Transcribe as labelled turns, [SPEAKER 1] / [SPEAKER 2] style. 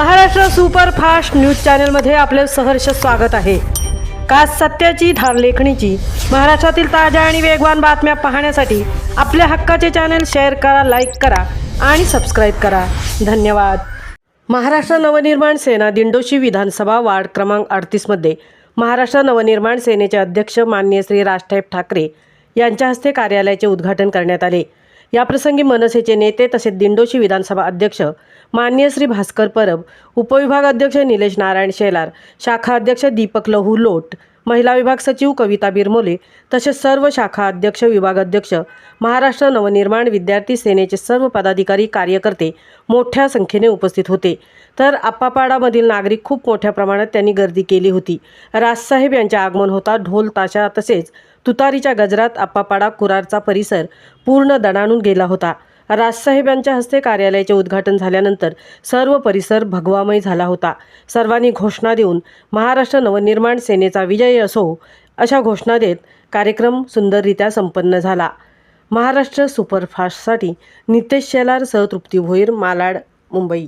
[SPEAKER 1] Maharashtra superfast news चॅनलमध्ये आपले सहर्ष स्वागत आहे। का सत्याची धार लेखणीची महाराष्ट्रातील ताज्या आणि वेगवान बातम्या पाहण्यासाठी आपल्या हक्काचे चॅनल शेअर करा, लाईक करा आणि सबस्क्राईब करा। धन्यवाद। महाराष्ट्र नवनिर्माण सेना दिंडोशी विधानसभा वार्ड क्रमांक 38 मध्ये महाराष्ट्र नवनिर्माण सेनेचे अध्यक्ष माननीय श्री राजसाहेब ठाकरे यांच्या हस्ते कार्यालयाचे उद्घाटन करण्यात आले। याप्रसंगी मनसेचे नेते तसेच दिंडोशी विधानसभा अध्यक्ष माननीय श्री भास्कर परब, उपविभाग अध्यक्ष निलेश नारायण शेलार, शाखा अध्यक्ष दीपक लहू लोट, महिला विभाग सचिव कविता बिरमोले तसेच सर्व शाखा अध्यक्ष, विभाग अध्यक्ष, महाराष्ट्र नवनिर्माण विद्यार्थी सेनेचे सर्व पदाधिकारी, कार्यकर्ते मोठ्या संख्येने उपस्थित होते। तर आप्पापाडामधील नागरिक खूप मोठ्या प्रमाणात त्यांनी गर्दी केली होती। राजसाहेब यांचे आगमन होता ढोल ताशा तसेच तुतारीच्या गजरात आप्पापाडा कुरारचा परिसर पूर्ण दणाणून गेला होता। राजसाहेब यांच्या हस्ते कार्यालयाचे उद्घाटन झाल्यानंतर सर्व परिसर भगवामय झाला होता। सर्वांनी घोषणा देऊन महाराष्ट्र नवनिर्माण सेनेचा विजय असो अशा घोषणा देत कार्यक्रम सुंदररित्या संपन्न झाला। महाराष्ट्र सुपरफास्टसाठी नितेश शेलार सह तृप्ती भोईर, मालाड, मुंबई।